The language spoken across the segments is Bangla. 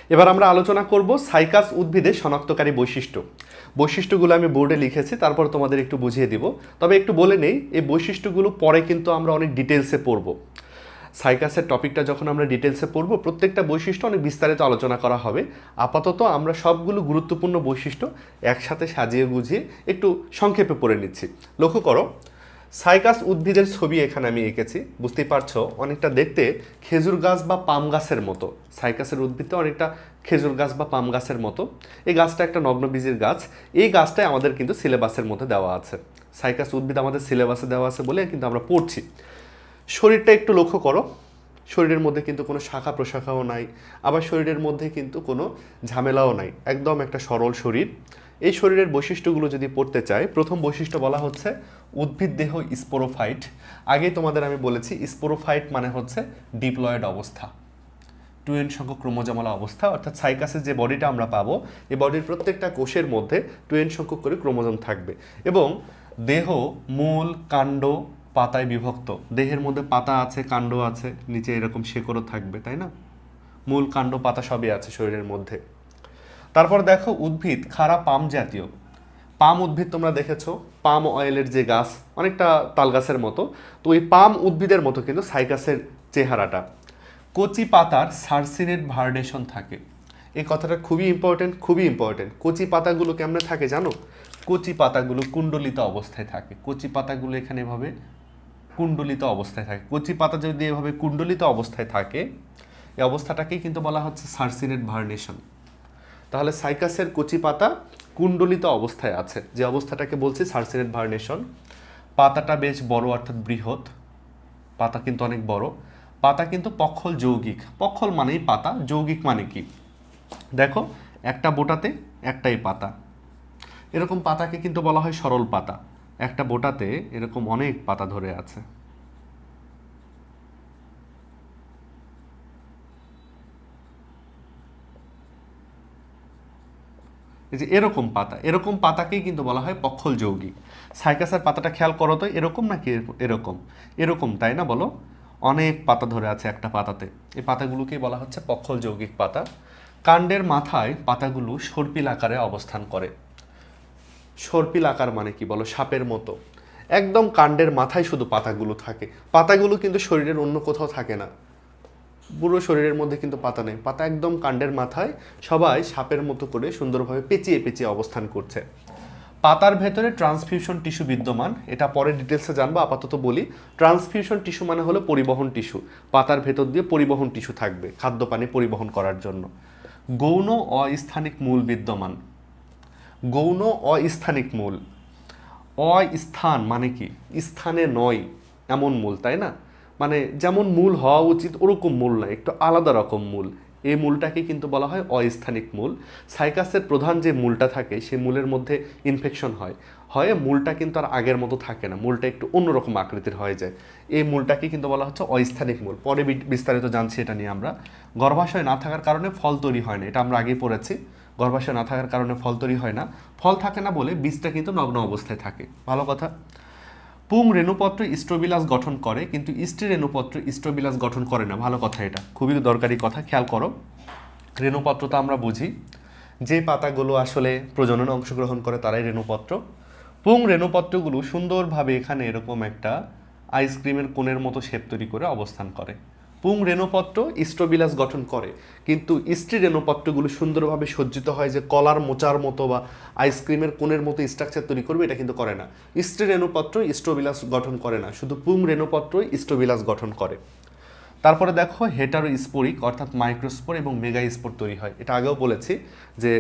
এবার আমরা আলোচনা করব সাইকাস উদ্ভিদের শনাক্তকারী বৈশিষ্ট্য। বৈশিষ্ট্যগুলো আমি বোর্ডে লিখেছি, তারপর তোমাদের একটু বুঝিয়ে দিব। তবে একটু বলে নেই, এই বৈশিষ্ট্যগুলো পরে কিন্তু আমরা অনেক ডিটেলসে পড়ব। সাইকাসের টপিকটা যখন আমরা ডিটেলসে পড়ব, প্রত্যেকটা বৈশিষ্ট্য অনেক বিস্তারিত আলোচনা করা হবে। আপাতত আমরা সবগুলো গুরুত্বপূর্ণ বৈশিষ্ট্য একসাথে সাজিয়ে গুছিয়ে একটু সংক্ষেপে পড়ে নিচ্ছি। লক্ষ্য করো, সাইকাস উদ্ভিদের ছবি এখানে আমি এঁকেছি, বুঝতেই পারছো অনেকটা দেখতে খেজুর গাছ বা পাম গাছের মতো। সাইকাসের উদ্ভিদটা অনেকটা খেজুর গাছ বা পাম গাছের মতো। এই গাছটা একটা নগ্নবীজের গাছ। এই গাছটাই আমাদের কিন্তু সিলেবাসের মধ্যে দেওয়া আছে। সাইকাস উদ্ভিদ আমাদের সিলেবাসে দেওয়া আছে বলে কিন্তু আমরা পড়ছি। শরীরটা একটু লক্ষ্য করো, শরীরের মধ্যে কিন্তু কোনো শাখা প্রশাখাও নাই, আবার শরীরের মধ্যে কিন্তু কোনো ঝামেলাও নাই, একদম একটা সরল শরীর। এই শরীরের বৈশিষ্ট্যগুলো যদি পড়তে চাই, প্রথম বৈশিষ্ট্য বলা হচ্ছে উদ্ভিদ দেহ স্পোরোফাইট। আগেই তোমাদের আমি বলেছি স্পোরোফাইট মানে হচ্ছে ডিপ্লয়েড অবস্থা, টুয়েন সংখ্যক ক্রোমোজোমালা অবস্থা। অর্থাৎ সাইকাসের যে বডিটা আমরা পাবো, এই বডির প্রত্যেকটা কোষের মধ্যে টুয়েন সংখ্যক করে ক্রোমোজোম থাকবে এবং দেহ মূল, কাণ্ড, পাতায় বিভক্ত। দেহের মধ্যে পাতা আছে, কাণ্ড আছে, নিচে এরকম শেকড়ও থাকবে, তাই না? মূল, কাণ্ড, পাতা সবই আছে শরীরের মধ্যে। তারপর দেখো উদ্ভিদ খাড়া পাম জাতীয়। পাম উদ্ভিদ তোমরা দেখেছো, পাম অয়েলের যে গাছ অনেকটা তাল গাছের মতো, তো ওই পাম উদ্ভিদের মতো কিন্তু সাইকাসের চেহারাটা। কচি পাতার সার্সিনেট ভার্নেশন থাকে। এই কথাটা খুবই ইম্পর্টেন্ট, খুবই ইম্পর্টেন্ট। কচি পাতাগুলো কেমনে থাকে জানো? কচি পাতাগুলো কুণ্ডলিত অবস্থায় থাকে। কচি পাতাগুলো এখানে এভাবে কুণ্ডলিত অবস্থায় থাকে। কচি পাতা যদি এভাবে কুণ্ডলিত অবস্থায় থাকে, এই অবস্থাটাকেই কিন্তু বলা হচ্ছে সার্সিনেট ভার্নেশন। তাহলে সাইকাসের কচি পাতা কুণ্ডলিত অবস্থায় আছে, যে অবস্থাটাকে বলছি সার্সিনেট ভার্নেশন। পাতাটা বেশ বড়, অর্থাৎ বৃহৎ। পাতা কিন্তু অনেক বড়। পাতা কিন্তু পক্ষল যৌগিক। পক্ষল মানেই পাতা, যৌগিক মানে কি? দেখো, একটা বোটাতে একটাই পাতা। এরকম পাতাকে কিন্তু বলা হয় সরল পাতা। একটা বোটাতে এরকম অনেক পাতা ধরে আছে। এই যে এরকম পাতা, এরকম পাতাকেই কিন্তু বলা হয় পক্ষল যৌগিক। সাইকাসের পাতাটা খেয়াল করো তো, এরকম নাকি এরকম? এরকম, তাই না? বলো, অনেক পাতা ধরে আছে একটা পাতাতে। এই পাতাগুলোকেই বলা হচ্ছে পক্ষল যৌগিক পাতা। কাণ্ডের মাথায় পাতাগুলো সর্পিল আকারে অবস্থান করে। সর্পিল আকার মানে কি বলো? সাপের মতো। একদম কাণ্ডের মাথায় শুধু পাতাগুলো থাকে। পাতাগুলো কিন্তু শরীরের অন্য কোথাও থাকে না। পুরো শরীরের মধ্যে কিন্তু পাতা নেই, পাতা একদম কাণ্ডের মাথায়। সবাই সাপের মতো করে সুন্দরভাবে পেঁচিয়ে পেঁচিয়ে অবস্থান করছে। পাতার ভেতরে ট্রান্সফিউশন টিস্যু বিদ্যমান। এটা পরে ডিটেলসে জানবো, আপাতত বলি ট্রান্সফিউশন টিস্যু মানে হলো পরিবহন টিস্যু। পাতার ভেতর দিয়ে পরিবহন টিস্যু থাকবে খাদ্য পানি পরিবহন করার জন্য। গৌণ অস্থানিক মূল বিদ্যমান। গৌণ অস্থানিক মূল। অস্থান মানে কি? স্থানে নয় এমন মূল, তাই না? মানে যেমন মূল হওয়া উচিত ওরকম মূল নয়, একটু আলাদা রকম মূল। এই মূলটাকে কিন্তু বলা হয় অস্থানিক মূল। সাইকাসের প্রধান যে মূলটা থাকে, সেই মূলের মধ্যে ইনফেকশন হয়, মূলটা কিন্তু আর আগের মতো থাকে না, মূলটা একটু অন্যরকম আকৃতির হয়ে যায়। এই মূলটাকে কিন্তু বলা হচ্ছে অস্থানিক মূল। পরে বিস্তারিত জানছি এটা নিয়ে আমরা। গর্ভাশয় না থাকার কারণে ফল তৈরি হয় না, এটা আমরা আগেই পড়েছি। গর্ভাশয় না থাকার কারণে ফল তৈরি হয় না। ফল থাকে না বলে বীজটা কিন্তু নগ্ন অবস্থায় থাকে। ভালো কথা। পুং রেণুপত্র স্ট্রোবিলাস গঠন করে, কিন্তু স্ত্রী রেণুপত্র স্ট্রোবিলাস গঠন করে না। ভালো কথা, এটা খুবই দরকারি কথা, খেয়াল করো। রেণুপত্র তো আমরা বুঝি, যে পাতাগুলো আসলে প্রজননে অংশগ্রহণ করে তারাই রেণুপত্র। পুং রেণুপত্রগুলো সুন্দরভাবে এখানে এরকম একটা আইসক্রিমের কোণের মতো শেপ তৈরি করে অবস্থান করে। পুং রেণুপত্র স্ট্রোবিলাস গঠন করে, কিন্তু স্ত্রী রেণুপত্রগুলো সুন্দরভাবে সজ্জিত হয় যে কলার মোচার মতো বা আইসক্রিমের কোণের মতো স্ট্রাকচার তৈরি করবে, এটা কিন্তু করে না। স্ত্রী রেণুপত্র স্ট্রোবিলাস গঠন করে না, শুধু পুং রেণুপত্রই স্ট্রোবিলাস গঠন করে। তারপরে দেখো হেটারো স্পোরিক, অর্থাৎ মাইক্রোস্পোর এবং মেগা স্পোর তৈরি হয়। এটা আগেও বলেছি যে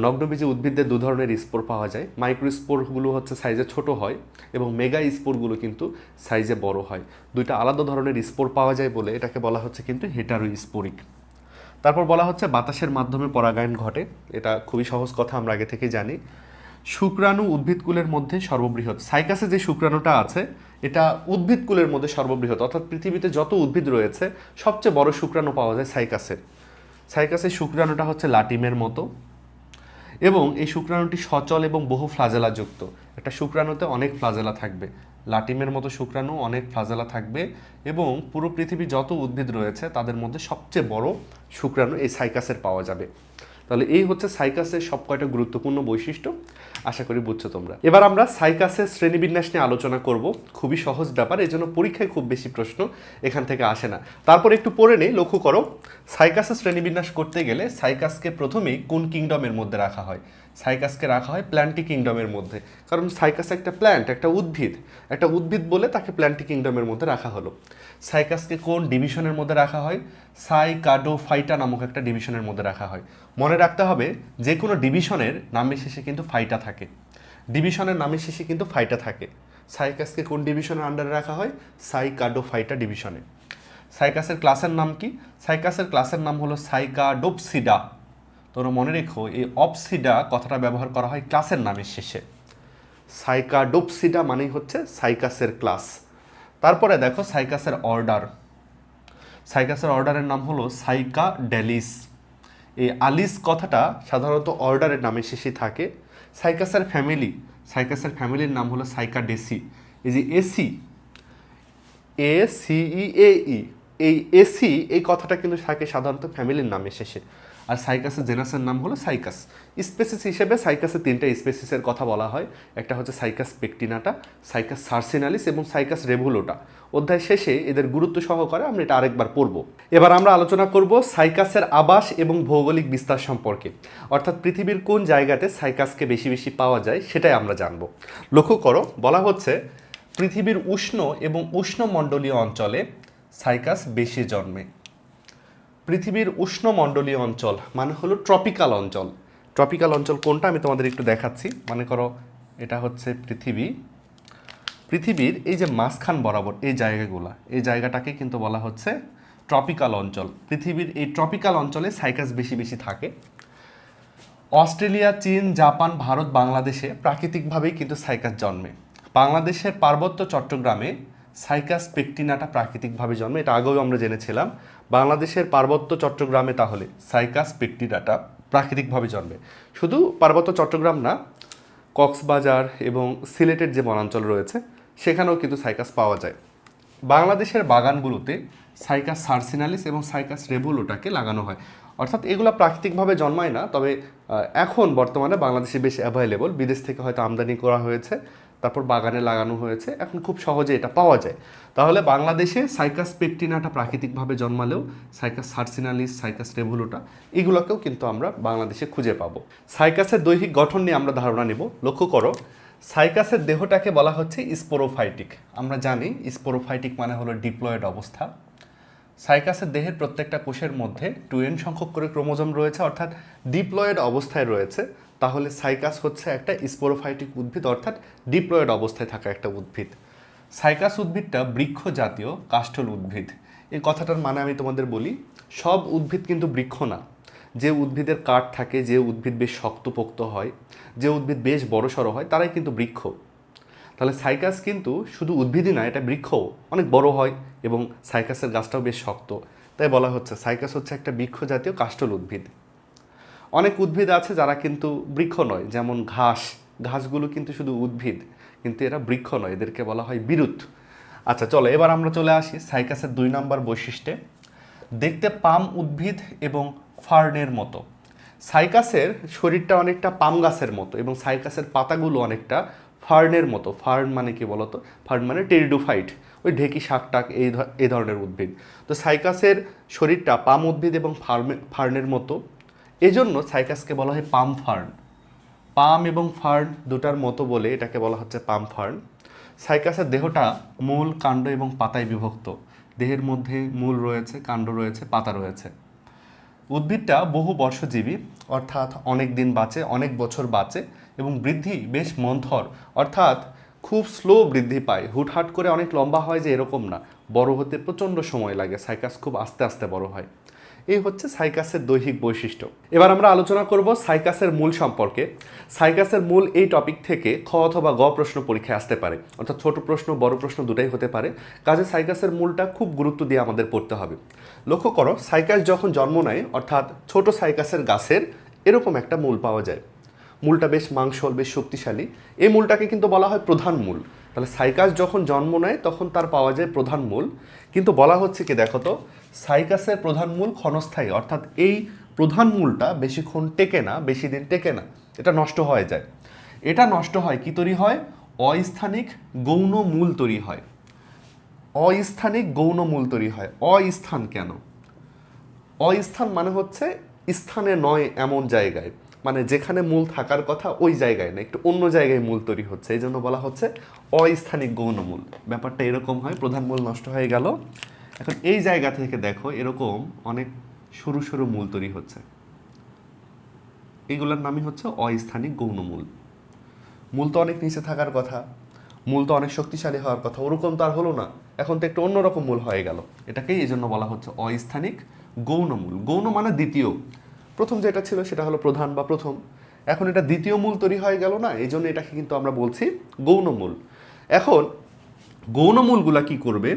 নগ্নবীজী উদ্ভিদদের দু ধরনের স্পোর পাওয়া যায়। মাইক্রোস্পোরগুলো হচ্ছে সাইজে ছোট হয় এবং মেগা স্পোরগুলো কিন্তু সাইজে বড় হয়। দুইটা আলাদা ধরনের স্পোর পাওয়া যায় বলে এটাকে বলা হচ্ছে কিন্তু হেটারো স্পোরিক। তারপর বলা হচ্ছে বাতাসের মাধ্যমে পরাগায়ন ঘটে। এটা খুবই সহজ কথা, আমরা আগে থেকেই জানি। শুক্রাণু উদ্ভিদকুলের মধ্যে সর্ববৃহৎ। সাইকাসে যে শুক্রাণুটা আছে, এটা উদ্ভিদকুলের মধ্যে সর্ববৃহৎ, অর্থাৎ পৃথিবীতে যত উদ্ভিদ রয়েছে সবচেয়ে বড় শুক্রাণু পাওয়া যায় সাইকাসের। সাইকাসের শুক্রাণুটা হচ্ছে লাটিমের মতো এবং এই শুক্রাণুটি সচল এবং বহু ফ্লাজেলাযুক্ত। একটা শুক্রাণুতে অনেক ফ্লাজেলা থাকবে, লাটিমের মতো শুক্রাণু, অনেক ফ্লাজেলা থাকবে এবং পুরো পৃথিবী যত উদ্ভিদ রয়েছে তাদের মধ্যে সবচেয়ে বড় শুক্রাণু এই সাইকাসের পাওয়া যাবে। তাহলে এই হচ্ছে সাইকাসের সব কয়টা গুরুত্বপূর্ণ বৈশিষ্ট্য, আশা করি বুঝছো তোমরা। এবার আমরা সাইকাসের শ্রেণীবিন্যাস নিয়ে আলোচনা করব। খুবই সহজ ব্যাপার, এই জন্য পরীক্ষায় খুব বেশি প্রশ্ন এখান থেকে আসে না। তারপর একটু পড়ে নেই, লক্ষ্য করো। সাইকাসের শ্রেণীবিন্যাস করতে গেলে সাইকাসকে প্রথমেই কোন কিংডমের মধ্যে রাখা হয়? সাইকাসকে রাখা হয় প্ল্যান্টি কিংডমের মধ্যে, কারণ সাইকাস একটা প্ল্যান্ট, একটা উদ্ভিদ বলে তাকে প্ল্যান্টি কিংডমের মধ্যে রাখা হলো। সাইকাসকে কোন ডিভিশনের মধ্যে রাখা হয়? সাইকাডোফাইটা নামক একটা ডিভিশনের মধ্যে রাখা হয়। মনে রাখতে হবে যে কোনো ডিভিশনের নামের শেষে কিন্তু ফাইটা থাকে, সাইকাসকে কোন ডিভিশনের আন্ডারে রাখা হয়? সাইকাডোফাইটা ডিভিশনে। সাইকাসের ক্লাসের নাম কি? সাইকাসের ক্লাসের নাম হলো সাইকাডোপসিডা। তোমরা মনে রেখো, এই অপসিডা কথাটা ব্যবহার করা হয় ক্লাসের নামের শেষে। সাইকাডোপসিডা মানেই হচ্ছে সাইকাসের ক্লাস। তারপরে দেখো সাইকাসের অর্ডারের নাম হলো সাইকাডেলিস। এই আলিস কথাটা সাধারণত অর্ডারের নামের শেষে থাকে। সাইকাসের ফ্যামিলির নাম হলো সাইকাডেসি। এই যে এই এসি এই কথাটা কিন্তু থাকে সাধারণত ফ্যামিলির নামের শেষে। আর সাইকাসের জেনাসের নাম হলো সাইকাস। স্পেসিস হিসেবে সাইকাসের 3টা স্পেসিসের কথা বলা হয়। একটা হচ্ছে সাইকাস পেকটিনাটা, সাইকাস সার্সিনালিস এবং সাইকাস রেভুলোটা। অধ্যায় শেষে এদের গুরুত্ব সহকারে আমরা এটা আরেকবার পড়ব। এবার আমরা আলোচনা করব সাইকাসের আবাস এবং ভৌগোলিক বিস্তার সম্পর্কে, অর্থাৎ পৃথিবীর কোন জায়গাতে সাইকাসকে বেশি বেশি পাওয়া যায় সেটাই আমরা জানব। লক্ষ্য করো, বলা হচ্ছে পৃথিবীর উষ্ণ এবং উষ্ণমণ্ডলীয় অঞ্চলে সাইকাস বেশি জন্মে। পৃথিবীর উষ্ণমণ্ডলীয় অঞ্চল মানে হলো ট্রপিক্যাল অঞ্চল কোনটা আমি তোমাদের একটু দেখাচ্ছি। মনে করো এটা হচ্ছে পৃথিবীর এই যে মাঝখান বরাবর এই জায়গাটাকে কিন্তু বলা হচ্ছে ট্রপিক্যাল অঞ্চল। পৃথিবীর এই ট্রপিক্যাল অঞ্চলে সাইকাস বেশি বেশি থাকে। অস্ট্রেলিয়া, চীন, জাপান, ভারত, বাংলাদেশে প্রাকৃতিকভাবেই কিন্তু সাইকাস জন্মে। বাংলাদেশের পার্বত্য চট্টগ্রামে সাইকাস পেকটিনাটা প্রাকৃতিকভাবে জন্মে, এটা আগেও আমরা জেনেছিলাম। বাংলাদেশের পার্বত্য চট্টগ্রামে তাহলে সাইকাস পেকটিনাটা প্রাকৃতিকভাবে জন্মে। শুধু পার্বত্য চট্টগ্রাম না, কক্সবাজার এবং সিলেটের যে বনাঞ্চল রয়েছে সেখানেও কিন্তু সাইকাস পাওয়া যায়। বাংলাদেশের বাগানগুলোতে সাইকাস সার্সিনালিস এবং সাইকাস রেভুলোটাকে লাগানো হয়, অর্থাৎ এগুলো প্রাকৃতিকভাবে জন্মায় না, তবে এখন বর্তমানে বাংলাদেশে বেশ অ্যাভেলেবল, বিদেশ থেকে হয়তো আমদানি করা হয়েছে, তারপর বাগানে লাগানো হয়েছে, এখন খুব সহজে এটা পাওয়া যায়। তাহলে বাংলাদেশে সাইকাস পেকটিনাটা প্রাকৃতিকভাবে জন্মালেও সাইকাস সার্সিনালিস, সাইকাস রেভুলোটা এগুলোকেও কিন্তু আমরা বাংলাদেশে খুঁজে পাবো। সাইকাসের দৈহিক গঠন নিয়ে আমরা ধারণা নেব। লক্ষ্য করো, সাইকাসের দেহটাকে বলা হচ্ছে স্পোরোফাইটিক। আমরা জানি স্পোরোফাইটিক মানে হলো ডিপ্লয়েড অবস্থা। সাইকাসের দেহের প্রত্যেকটা কোষের মধ্যে 2n সংখ্যক করে ক্রোমোজোম রয়েছে, অর্থাৎ ডিপ্লয়েড অবস্থায় রয়েছে। তাহলে সাইকাস হচ্ছে একটা স্পোরোফাইটিক উদ্ভিদ, অর্থাৎ ডিপ্লয়েড অবস্থায় থাকা একটা উদ্ভিদ। সাইকাস উদ্ভিদটা বৃক্ষ জাতীয় কাষ্ঠল উদ্ভিদ। এই কথাটার মানে আমি তোমাদের বলি, সব উদ্ভিদ কিন্তু বৃক্ষ না। যে উদ্ভিদের কাঠ থাকে, যে উদ্ভিদ বেশ শক্তপোক্ত হয়, যে উদ্ভিদ বেশ বড়সড় হয়, তারাই কিন্তু বৃক্ষ। তাহলে সাইকাস কিন্তু শুধু উদ্ভিদই না, এটা বৃক্ষও অনেক বড় হয় এবং সাইকাসের গাছটাও বেশ শক্ত। তাই বলা হচ্ছে সাইকাস হচ্ছে একটা বৃক্ষ জাতীয় কাষ্ঠল উদ্ভিদ। অনেক উদ্ভিদ আছে যারা কিন্তু বৃক্ষ নয়, যেমন ঘাসগুলো কিন্তু শুধু উদ্ভিদ, কিন্তু এরা বৃক্ষ নয়, এদেরকে বলা হয় বিরুৎ। আচ্ছা চলো, এবার আমরা চলে আসি সাইকাসের 2 নম্বর বৈশিষ্ট্যে। দেখতে পাম উদ্ভিদ এবং ফার্নের মতো। সাইকাসের শরীরটা অনেকটা পাম গাছের মতো এবং সাইকাসের পাতাগুলো অনেকটা ফার্নের মতো। ফার্ন মানে কি বলতো? ফার্ন মানে টেরিডোফাইট, ওই ঢেকি শাকটাক এই ধরনের উদ্ভিদ। তো সাইকাসের শরীরটা পাম উদ্ভিদ এবং ফার্নের মতো, এজন্য সাইকাসকে বলা হয় পাম ফার্ন। পাম এবং ফার্ন দুটার মতো বলে এটাকে বলা হচ্ছে পাম ফার্ন। সাইকাসের দেহটা মূল, কাণ্ড এবং পাতায় বিভক্ত। দেহের মধ্যে মূল রয়েছে, কাণ্ড রয়েছে, পাতা রয়েছে। উদ্ভিদটা বহু বর্ষজীবী, অর্থাৎ অনেক দিন বাঁচে, অনেক বছর বাঁচে এবং বৃদ্ধি বেশ মন্থর, অর্থাৎ খুব স্লো বৃদ্ধি পায়। হুটহাট করে অনেক লম্বা হয় যে এরকম না, বড় হতে প্রচণ্ড সময় লাগে। সাইকাস খুব আস্তে আস্তে বড় হয়। এই হচ্ছে সাইকাসের দৈহিক বৈশিষ্ট্য। এবার আমরা আলোচনা করব সাইকাসের মূল সম্পর্কে। সাইকাসের মূল এই টপিক থেকে খ অথবা গ প্রশ্ন পরীক্ষায় আসতে পারে, অর্থাৎ ছোট প্রশ্ন বড় প্রশ্ন দুটাই হতে পারে। কাজে সাইকাসের মূলটা খুব গুরুত্ব দিয়ে আমাদের পড়তে হবে। লক্ষ্য করো, সাইকাস যখন জন্ম নেয়, অর্থাৎ ছোট সাইকাসের গাছের এরকম একটা মূল পাওয়া যায়। মূলটা বেশ মাংসল, বেশ শক্তিশালী। এই মূলটাকে কিন্তু বলা হয় প্রধান মূল। তাহলে সাইকাস যখন জন্ম নেয় তখন তার পাওয়া যায় প্রধান মূল, কিন্তু বলা হচ্ছে কি দেখো তো, সাইকাসের প্রধান মূল ক্ষণস্থায়ী, অর্থাৎ এই প্রধান মূলটা বেশিক্ষণ টেকে না, বেশি দিন টেকে না, এটা নষ্ট হয়ে যায়। এটা নষ্ট হয় কি তৈরি হয়? অস্থানিক গৌণ মূল তৈরি হয়। অস্থানিক গৌণ মূল তৈরি হয়। অস্থান কেন? অস্থান মানে হচ্ছে স্থানে নয় এমন জায়গায়, মানে যেখানে মূল থাকার কথা ওই জায়গায় না, একটু অন্য জায়গায় মূল তৈরি হচ্ছে, এই জন্য বলা হচ্ছে অস্থানিক গৌণ মূল। ব্যাপারটা এরকম হয়, প্রধান মূল নষ্ট হয়ে গেল, এখন এই জায়গা থেকে দেখো এরকম অনেক সরু সরু মূল তৈরি হচ্ছে, এইগুলোর নামই হচ্ছে অস্থানিক গৌণ মূল। মূল তো অনেক নিচে থাকার কথা, মূল তো অনেক শক্তিশালী হওয়ার কথা, ওরকম তো আর হলো না, এখন তো একটু অন্যরকম মূল হয়ে গেল, এটাকেই এই জন্য বলা হচ্ছে অস্থানিক গৌণ মূল। গৌণ মানে দ্বিতীয়, প্রথম যেটা ছিল সেটা হলো প্রধান বা প্রথম, এখন এটা দ্বিতীয় মূল তৈরি হয়ে গেল না, এই জন্য এটাকে কিন্তু আমরা বলছি গৌণ মূল। এখন গৌণ মূলগুলা কি করবে?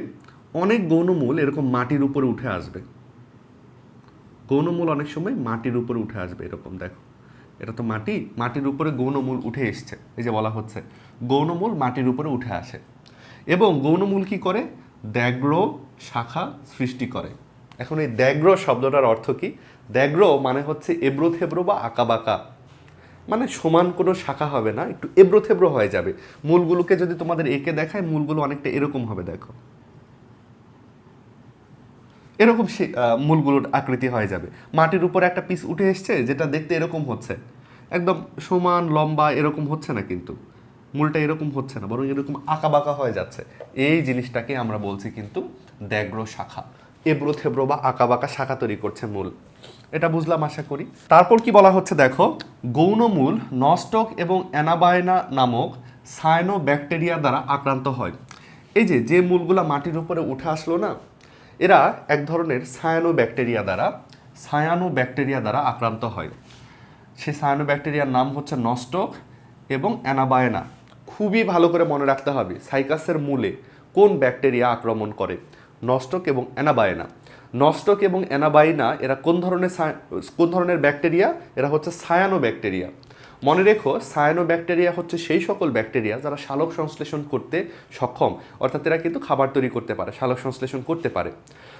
অনেক গৌণ মূল এরকম মাটির উপরে উঠে আসবে, গৌণ মূল অনেক সময় মাটির উপরে উঠে আসবে, এরকম দেখো, এটা তো মাটি, মাটির উপরে গৌণমূল উঠে এসছে, এই যে বলা হচ্ছে গৌণমূল মাটির উপরে উঠে আসে, এবং গৌণমূল কি করে? দ্যাগ্র শাখা সৃষ্টি করে। এখন এই দ্যাগ্র শব্দটার অর্থ কি? দ্যাগ্র মানে হচ্ছে এবড়ো থেবড়ো বা আঁকাবাঁকা, মানে সমান কোনো শাখা হবে না, একটু এবড়ো থেবড়ো হয়ে যাবে। মূলগুলোকে যদি তোমাদের এঁকে দেখায়, মূলগুলো অনেকটা এরকম হবে, দেখো এরকম মূলগুলোর আকৃতি হয়ে যাবে। মাটির উপরে একটা পিস উঠে এসছে যেটা দেখতে এরকম হচ্ছে, একদম সমান লম্বা এরকম হচ্ছে না, কিন্তু মূলটা এরকম হচ্ছে না, বরং এরকম আঁকাবাঁকা হয়ে যাচ্ছে, এই জিনিসটাকে আমরা বলছি কিন্তু দ্যাগ্র শাখা, এবড়ো থেবড়ো বা আঁকাবাঁকা শাখা তৈরি করছে মূল। এটা বুঝলাম আশা করি। তারপর কি বলা হচ্ছে দেখো, গৌণমূল নস্টক এবং অ্যানাবায়না নামক সায়ানো ব্যাকটেরিয়া দ্বারা আক্রান্ত হয়। এই যে যে মূলগুলা মাটির উপরে উঠে আসলো না, এরা এক ধরনের সায়ানো ব্যাকটেরিয়া দ্বারা আক্রান্ত হয়। সেই সায়ানো ব্যাকটেরিয়ার নাম হচ্ছে নস্টক এবং অ্যানাবায়না। খুবই ভালো করে মনে রাখতে হবে সাইকাসের মূলে কোন ব্যাকটেরিয়া আক্রমণ করে, নস্টক এবং অ্যানাবায়না। নস্টক এবং অ্যানাবায়না এরা কোন ধরনের ব্যাকটেরিয়া? এরা হচ্ছে সায়ানো ব্যাকটেরিয়া। মনে রেখো, সায়ানো ব্যাকটেরিয়া হচ্ছে সেই সকল ব্যাকটেরিয়া যারা সালোক সংশ্লেষণ করতে সক্ষম, অর্থাৎ এরা কিন্তু খাবার তৈরি করতে পারে, সালোক সংশ্লেষণ করতে পারে।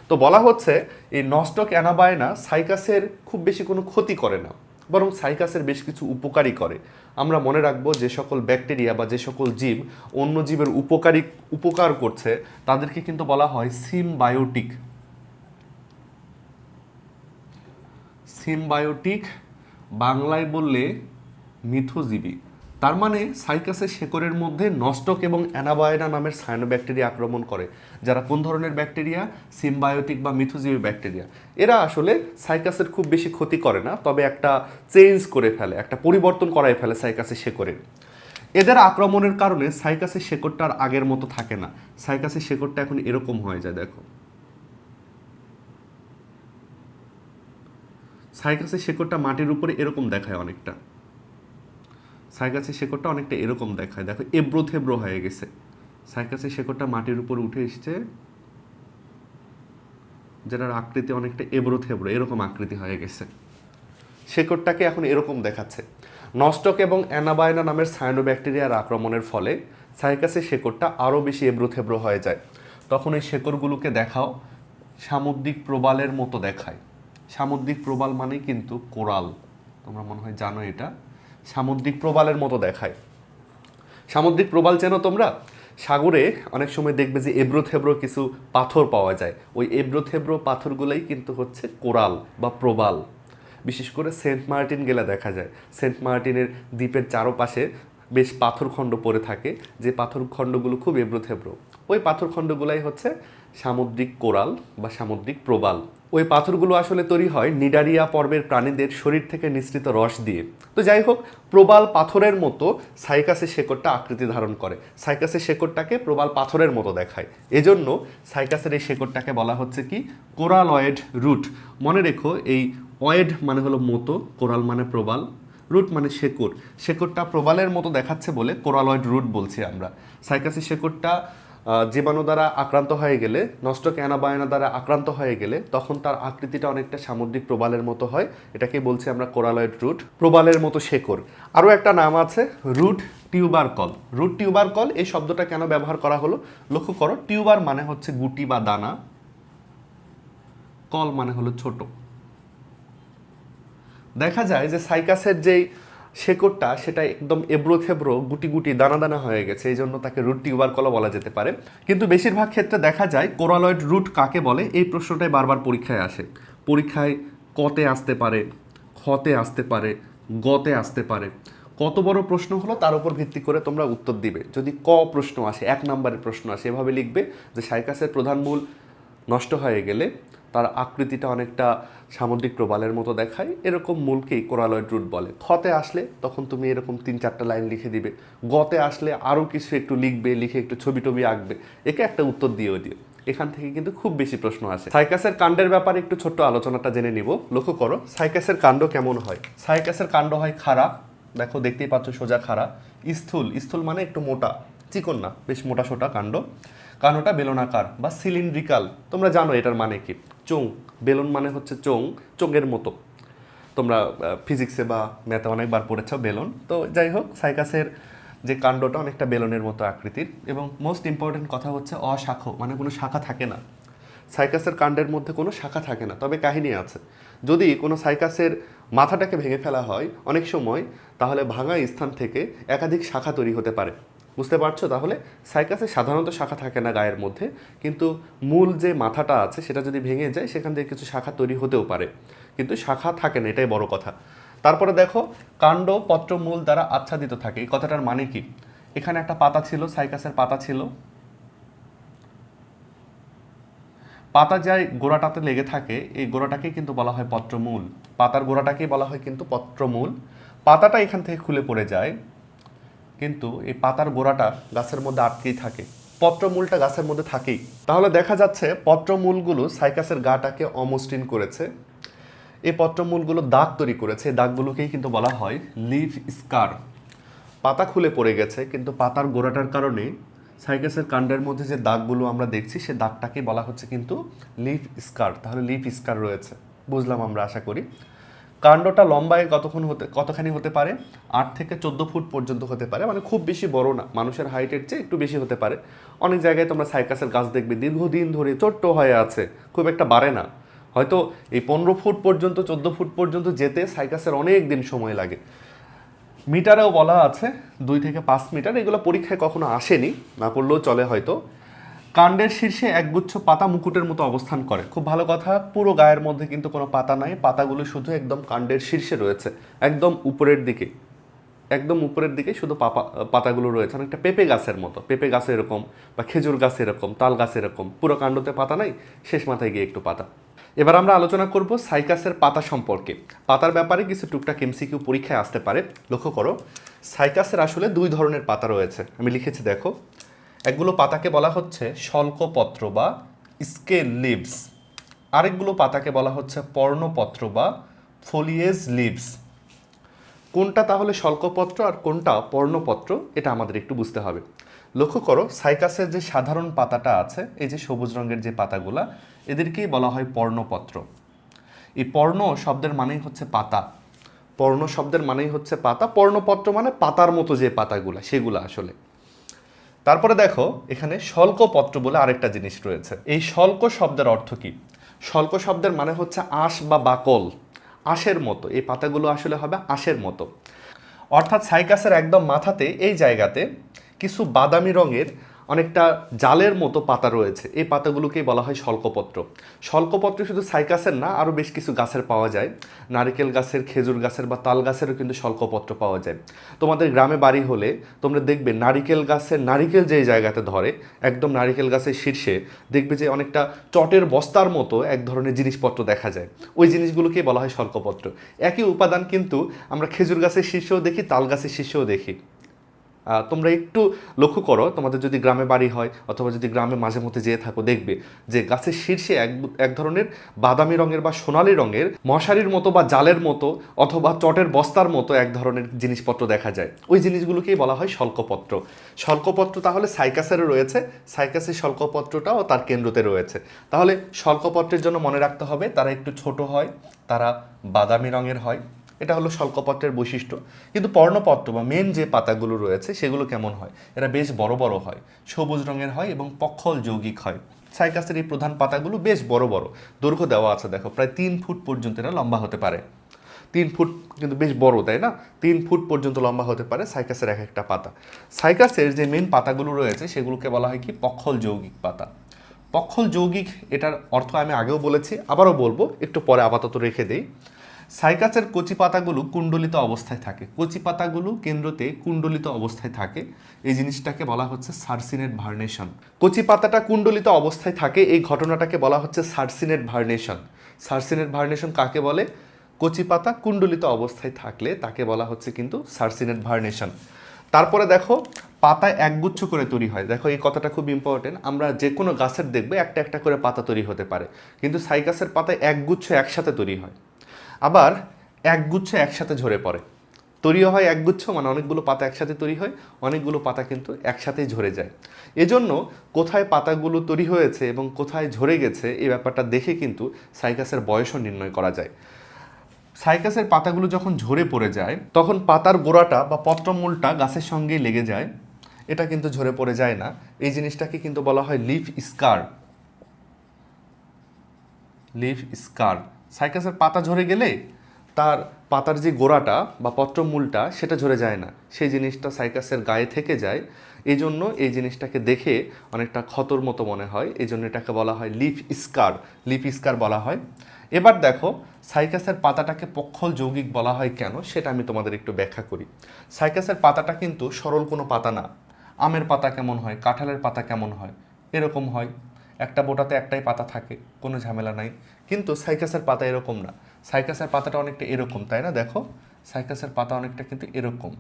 তো বলা হচ্ছে এই নস্টক অ্যানাবায়না সাইকাসের খুব বেশি কোনো ক্ষতি করে না, বরং সাইকাসের বেশ কিছু উপকারী করে। আমরা মনে রাখবো যে সকল ব্যাকটেরিয়া বা যে সকল জীব অন্য জীবের উপকার করছে তাদেরকে কিন্তু বলা হয় সিমবায়োটিক। সিমবায়োটিক বাংলায় বললে মিথজীবী। তার মানে সাইকাসের শেকড়ের মধ্যে নস্টক এবং অ্যানাবায়না নামের সায়ানোব্যাকটেরিয়া আক্রমণ করে, যারা কোন ধরনের ব্যাকটেরিয়া? সিমবায়োটিক বা মিথজীবী ব্যাকটেরিয়া। এরা আসলে সাইকাসের খুব বেশি ক্ষতি করে না, তবে একটা চেঞ্জ করে ফেলে, একটা পরিবর্তন করাই ফেলে সাইকাসের শেকড়ের। এদের আক্রমণের কারণে সাইকাসের শেকড়টা আর আগের মতো থাকে না, সাইকাসের শেকড়টা এখন এরকম হয়ে যায়, দেখো সাইকাসের শেকড়টা মাটির উপরে এরকম দেখায় অনেকটা, সাইকাসের শেকড়টা অনেকটা এরকম দেখায়, দেখো এবড়ো থেবড়ো হয়ে গেছে, সাইকাসের শেকড়টা মাটির উপর উঠে এসছে, যেটার আকৃতি অনেকটা এবড়ো থেবড়ো এরকম আকৃতি হয়ে গেছে, শেকড়টাকে এখন এরকম দেখাচ্ছে। নস্টক এবং অ্যানাবায়না নামের সায়ানোব্যাকটেরিয়ার আক্রমণের ফলে সাইকাসের শেকড়টা আরও বেশি এবড়ো থেবড়ো হয়ে যায়। তখন এই শেকড়গুলোকে দেখাও সামুদ্রিক প্রবালের মতো দেখায়। সামুদ্রিক প্রবাল মানে কিন্তু কোরাল, তোমরা মনে হয় জানো এটা, সামুদ্রিক প্রবালের মতো দেখায়। সামুদ্রিক প্রবাল চেনো তোমরা? সাগরে অনেক সময় দেখবে যে এবড়ো থেবড়ো কিছু পাথর পাওয়া যায়, ওই এবড়ো থেবড়ো পাথরগুলোই কিন্তু হচ্ছে কোরাল বা প্রবাল। বিশেষ করে সেন্ট মার্টিন গেলে দেখা যায়, সেন্ট মার্টিনের দ্বীপের চারপাশে বেশ পাথরখণ্ড পড়ে থাকে, যে পাথরখণ্ডগুলো খুব এবড়ো থেবড়ো, ওই পাথরখণ্ডগুলাই হচ্ছে সামুদ্রিক কোরাল বা সামুদ্রিক প্রবাল। ওই পাথরগুলো আসলে তৈরি হয় নিডারিয়া পর্বের প্রাণীদের শরীর থেকে নিঃসৃত রস দিয়ে। তো যাই হোক, প্রবাল পাথরের মতো সাইকাসের শেকড়টা আকৃতি ধারণ করে, সাইকাসের শেকড়টাকে প্রবাল পাথরের মতো দেখায়, এজন্য সাইকাসের এই শেকড়টাকে বলা হচ্ছে কি কোরালয়েড রুট। মনে রেখো, এই অয়েড মানে হলো মতো, কোরাল মানে প্রবাল, রুট মানে শেকড়, শেকড়টা প্রবালের মতো দেখাচ্ছে বলে কোরালয়েড রুট বলছি আমরা। সাইকাসের শেকড়টা জীবাণু দ্বারা আক্রান্ত হয়ে গেলে, নষ্ট অ্যানাবায়না দ্বারা আক্রান্ত হয়ে গেলে তখন তার আকৃতিটা অনেকটা সামুদ্রিক প্রবালের মতো হয়। এটাকে বলছি আমরা কোরালয়েড রুট, প্রবালের মতো শেকড়। আরও একটা নাম আছে রুট টিউবারকল। রুট টিউবারকল এই শব্দটা কেন ব্যবহার করা হলো লক্ষ্য করো। টিউবার মানে হচ্ছে গুটি বা দানা, কল মানে হলো ছোট। দেখা যায় যে সাইকাসের যেই শেকড়টা সেটা একদম এবড়ো থেবড়ো গুটি গুটি দানা দানা হয়ে গেছে, এই জন্য তাকে রুট টিউবারকলও বলা যেতে পারে। কিন্তু বেশিরভাগ ক্ষেত্রে দেখা যায় কোরালয়েড রুট কাকে বলে এই প্রশ্নটাই বারবার পরীক্ষায় আসে। পরীক্ষায় কতে আসতে পারে, খতে আসতে পারে, গতে আসতে পারে। কত বড় প্রশ্ন হলো তার উপর ভিত্তি করে তোমরা উত্তর দিবে। যদি ক প্রশ্ন আসে, 1 নম্বরের প্রশ্ন আসে, এভাবে লিখবে যে সাইকাসের প্রধান মূল নষ্ট হয়ে গেলে তার আকৃতিটা অনেকটা সামুদ্রিক প্রবালের মতো দেখায়, এরকম মূলকেই কোরালয়েড রুট বলে। খতে আসলে তখন তুমি এরকম 3-4টা লাইন লিখে দিবে। গতে আসলে আরও কিছু একটু লিখবে, লিখে একটু ছবি টবি আঁকবে, একে একটা উত্তর দিয়েও দিও। এখান থেকে কিন্তু খুব বেশি প্রশ্ন আসে। সাইকাসের কাণ্ডের ব্যাপারে একটু ছোট্ট আলোচনাটা জেনে নিব। লক্ষ্য করো সাইকাসের কাণ্ড কেমন হয়। সাইকাসের কাণ্ড হয় খাড়া, দেখো দেখতেই পাচ্ছ সোজা খাড়া। স্থূল, স্থূল মানে একটু মোটা, চিকন না, বেশ মোটা সোটা কাণ্ড। কাণ্ডটা বেলনাকার বা সিলিন্ড্রিকাল, তোমরা জানো এটার মানে কি। চোং, বেলুন মানে হচ্ছে চোং, চোঙের মতো। তোমরা ফিজিক্সে বা ম্যাথে অনেকবার পড়েছ বেলুন। তো যাই হোক, সাইকাসের যে কাণ্ডটা অনেকটা বেলুনের মতো আকৃতির। এবং মোস্ট ইম্পর্টেন্ট কথা হচ্ছে অশাখ, মানে কোনো শাখা থাকে না। সাইকাসের কাণ্ডের মধ্যে কোনো শাখা থাকে না, তবে কাহিনী আছে। যদি কোনো সাইকাসের মাথাটাকে ভেঙে ফেলা হয় অনেক সময়, তাহলে ভাঙা স্থান থেকে একাধিক শাখা তৈরি হতে পারে। বুঝতে পারছো? তাহলে সাইকাসে সাধারণত শাখা থাকে না গায়ের মধ্যে, কিন্তু মূল যে মাথাটা আছে সেটা যদি ভেঙে যায় সেখান থেকে কিছু শাখা তৈরি হতেও পারে, কিন্তু শাখা থাকে না, এটাই বড় কথা। তারপরে দেখো কাণ্ড পত্র মূল দ্বারা আচ্ছাদিত থাকে, এই কথাটার মানে কি। এখানে একটা পাতা ছিল, সাইকাসের পাতা ছিল, পাতা যাই গোড়াটাতে লেগে থাকে এই গোড়াটাকে কিন্তু বলা হয় পত্রমূল। পাতার গোড়াটাকেই বলা হয় কিন্তু পত্রমূল। পাতাটা এখান থেকে খুলে পড়ে যায়, কিন্তু এই পাতার গোড়াটা গাছের মধ্যে আটকেই থাকে, পত্রমূলটা গাছের মধ্যে থাকেই। তাহলে দেখা যাচ্ছে পত্রমূলগুলো সাইকাসের গাটাকে অমসৃণ করেছে। এই পত্রমূলগুলো দাগ তৈরি করেছে, এই দাগগুলোকেই কিন্তু বলা হয় লিফ স্কার। পাতা খুলে পড়ে গেছে, কিন্তু পাতার গোড়াটার কারণে সাইকাসের কাণ্ডের মধ্যে যে দাগগুলো আমরা দেখছি সে দাগটাকে বলা হচ্ছে কিন্তু লিফ স্কার। তাহলে লিফ স্কার রয়েছে, বুঝলাম আমরা আশা করি। কাণ্ডটা লম্বায় কতখানি হতে পারে? 8 থেকে 14 ফুট পর্যন্ত হতে পারে, মানে খুব বেশি বড় না, মানুষের হাইটের চেয়ে একটু বেশি হতে পারে। অনেক জায়গায় তোমরা সাইকাসের গাছ দেখবে দীর্ঘদিন ধরে ছোট্ট হয়ে আছে, খুব একটা বাড়ে না। হয়তো এই 15 ফুট পর্যন্ত 14 ফুট পর্যন্ত যেতে সাইকাসের অনেক দিন সময় লাগে। মিটারেও বলা আছে 2 থেকে 5 মিটার। এগুলো পরীক্ষায় কখনো আসেনি, না পড়লেও চলে হয়তো। কাণ্ডের শীর্ষে একগুচ্ছ পাতা মুকুটের মতো অবস্থান করে, খুব ভালো কথা। পুরো গায়ের মধ্যে কিন্তু কোনো পাতা নাই, পাতাগুলো শুধু একদম কাণ্ডের শীর্ষে রয়েছে, একদম উপরের দিকে, একদম উপরের দিকে শুধু পাতাগুলো রয়েছে, অনেকটা পেঁপে গাছের মতো। পেঁপে গাছে এরকম, বা খেজুর গাছ এরকম, তাল গাছ এরকম, পুরো কাণ্ডতে পাতা নাই, শেষ মাথায় গিয়ে একটু পাতা। এবার আমরা আলোচনা করব সাইকাসের পাতা সম্পর্কে। পাতার ব্যাপারে কিছু টুকটাক এমসিকিউ পরীক্ষায় আসতে পারে। লক্ষ্য করো সাইকাসের আসলে 2 ধরনের পাতা রয়েছে, আমি লিখেছি দেখো। একগুলো পাতাকে বলা হচ্ছে শল্কপত্র বা স্কেল লিভস, আরেকগুলো পাতাকে বলা হচ্ছে পর্ণপত্র বা ফোলিয়েজ লিভস। কোনটা তাহলে শল্কপত্র আর কোনটা পর্ণপত্র, এটা আমাদের একটু বুঝতে হবে। লক্ষ্য করো সাইকাসের যে সাধারণ পাতাটা আছে, এই যে সবুজ রঙের যে পাতাগুলা, এদেরকেই বলা হয় পর্ণপত্র। এই পর্ণ শব্দের মানেই হচ্ছে পাতা, পর্ণ শব্দের মানেই হচ্ছে পাতা, পর্ণপত্র মানে পাতার মতো যে পাতাগুলা সেগুলো আসলে। তারপরে দেখো এখানে শল্কপত্র বলে আরেকটা জিনিস রয়েছে। এই শল্ক শব্দের অর্থ কি? শল্ক শব্দের মানে হচ্ছে আঁশ বা বাকল, আঁশের মতো। এই পাতাগুলো আসলে হবে আঁশের মতো। অর্থাৎ সাইকাসের একদম মাথাতে এই জায়গাতে কিছু বাদামি রঙের অনেকটা জালের মতো পাতা রয়েছে, এই পাতাগুলোকেই বলা হয় শল্কপত্র। শল্কপত্র শুধু সাইকাসের না, আরও বেশ কিছু গাছের পাওয়া যায়। নারিকেল গাছের, খেজুর গাছের বা তাল গাছেরও কিন্তু শল্কপত্র পাওয়া যায়। তোমাদের গ্রামে বাড়ি হলে তোমরা দেখবে নারিকেল গাছের নারিকেল যেই জায়গাতে ধরে, একদম নারিকেল গাছের শীর্ষে দেখবে যে অনেকটা চটের বস্তার মতো এক ধরনের জিনিসপত্র দেখা যায়, ওই জিনিসগুলোকেই বলা হয় শল্কপত্র। একই উপাদান কিন্তু আমরা খেজুর গাছের শীর্ষেও দেখি, তাল গাছের শীর্ষেও দেখি। তোমরা একটু লক্ষ্য করো, তোমাদের যদি গ্রামে বাড়ি হয় অথবা যদি গ্রামে মাঝে মধ্যে যেয়ে থাকো, দেখবে যে গাছের শীর্ষে এক ধরনের বাদামি রঙের বা সোনালি রঙের মশারির মতো বা জালের মতো অথবা চটের বস্তার মতো এক ধরনের জিনিসপত্র দেখা যায়। ওই জিনিসগুলোকেই বলা হয় শল্কপত্র। শল্কপত্র তাহলে সাইকাসেরও রয়েছে, সাইকাসের শল্কপত্রটাও তার কেন্দ্রতে রয়েছে। তাহলে শল্কপত্রের জন্য মনে রাখতে হবে তারা একটু ছোট হয়, তারা বাদামি রঙের হয়, এটা হলো শল্কপত্রের বৈশিষ্ট্য। কিন্তু পর্ণপত্র বা মেন যে পাতাগুলো রয়েছে সেগুলো কেমন হয়, এরা বেশ বড় বড় হয়, সবুজ রঙের হয় এবং পক্ষল যৌগিক হয়। সাইকাসের এই প্রধান পাতাগুলো বেশ বড় বড়, দৈর্ঘ্য দেওয়া আছে দেখো, প্রায় 3 ফুট পর্যন্ত এরা লম্বা হতে পারে। 3 ফুট কিন্তু বেশ বড়, তাই না? 3 ফুট পর্যন্ত লম্বা হতে পারে সাইকাসের এক একটা পাতা। সাইকাসের যে মেন পাতাগুলো রয়েছে সেগুলোকে বলা হয় কি পক্ষল যৌগিক পাতা। পক্ষল যৌগিক এটার অর্থ আমি আগেও বলেছি, আবারও বলবো, একটু পরে আপাতত রেখে দেই। সাইকাসের কচি পাতাগুলো কুণ্ডলিত অবস্থায় থাকে, কচি পাতাগুলো কেন্দ্রতে কুণ্ডলিত অবস্থায় থাকে, এই জিনিসটাকে বলা হচ্ছে সার্সিনেট ভার্নেশন। কচি পাতাটা কুণ্ডলিত অবস্থায় থাকে, এই ঘটনাটাকে বলা হচ্ছে সার্সিনেট ভার্নেশন। সার্সিনেট ভার্নেশন কাকে বলে? কচি পাতা কুণ্ডলিত অবস্থায় থাকলে তাকে বলা হচ্ছে কিন্তু সার্সিনেট ভার্নেশন। তারপরে দেখো পাতা একগুচ্ছ করে তৈরি হয়, দেখো এই কথাটা খুব ইম্পর্টেন্ট। আমরা যে কোনো গাছের দেখবে একটা একটা করে পাতা তৈরি হতে পারে, কিন্তু সাইকাসের পাতায় একগুচ্ছ একসাথে তৈরি হয়, আবার একগুচ্ছ একসাথে ঝরে পড়ে। তৈরিও হয় একগুচ্ছ, মানে অনেকগুলো পাতা একসাথে তৈরি হয়, অনেকগুলো পাতা কিন্তু একসাথেই ঝরে যায়। এজন্য কোথায় পাতাগুলো তৈরি হয়েছে এবং কোথায় ঝরে গেছে এই ব্যাপারটা দেখে কিন্তু সাইকাসের বয়সও নির্ণয় করা যায়। সাইকাসের পাতাগুলো যখন ঝরে পড়ে যায় তখন পাতার গোড়াটা বা পত্রমূলটা গাছের সঙ্গেই লেগে যায়, এটা কিন্তু ঝরে পড়ে যায় না। এই জিনিসটাকে কিন্তু বলা হয় লিফ স্কার। লিফ স্কার। সাইকাসের পাতা ঝরে গেলে তার পাতার যে গোড়াটা বা পত্রমূলটা সেটা ঝরে যায় না, সেই জিনিসটা সাইকাসের গায়ে থেকে যায়। এই জন্য এই জিনিসটাকে দেখে অনেকটা ক্ষতর মতো মনে হয়, এই জন্য এটাকে বলা হয় লিফ স্কার। লিফ স্কার বলা হয়। এবার দেখো সাইকাসের পাতাটাকে পক্ষল যৌগিক বলা হয় কেন, সেটা আমি তোমাদের একটু ব্যাখ্যা করি। সাইকাসের পাতাটা কিন্তু সরল কোনো পাতা না। আমের পাতা কেমন হয়, কাঁঠালের পাতা কেমন হয়, এরকম হয়, একটা বোটাতে একটাই পাতা থাকে, কোনো ঝামেলা নাই। কিন্তু সাইকাসের পাতা এরকম না, সাইকাসের পাতাটা অনেকটা এরকম, তাই না? দেখো সাইকাসের পাতা অনেকটা কিন্তু এরকম।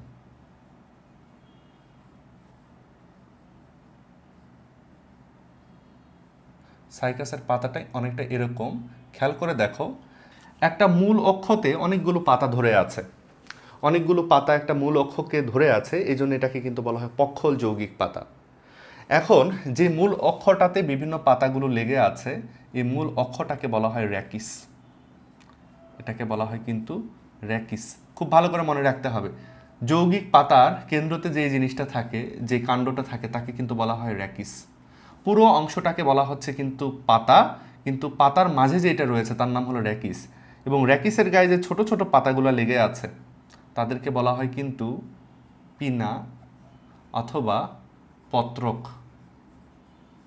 সাইকাসের পাতাটাই অনেকটা এরকম, খেয়াল করে দেখো একটা মূল অক্ষতে অনেকগুলো পাতা ধরে আছে, অনেকগুলো পাতা একটা মূল অক্ষকে ধরে আছে, এই জন্য এটাকে কিন্তু বলা হয় পক্ষল যৌগিক পাতা। এখন যে মূল অক্ষটাতে বিভিন্ন পাতাগুলো লেগে আছে এই মূল অক্ষটাকে বলা হয় র্যাকিস। এটাকে বলা হয় কিন্তু র্যাকিস। খুব ভালো করে মনে রাখতে হবে, যৌগিক পাতার কেন্দ্রতে যে জিনিসটা থাকে, যে কাণ্ডটা থাকে, তাকে কিন্তু বলা হয় র্যাকিস। পুরো অংশটাকে বলা হচ্ছে কিন্তু পাতা, কিন্তু পাতার মাঝে যেটা রয়েছে তার নাম হলো র্যাকিস। এবং র্যাকিসের গায়ে যে ছোট ছোট পাতাগুলো লেগে আছে তাদেরকে বলা হয় কিন্তু পিনা অথবা পত্রক।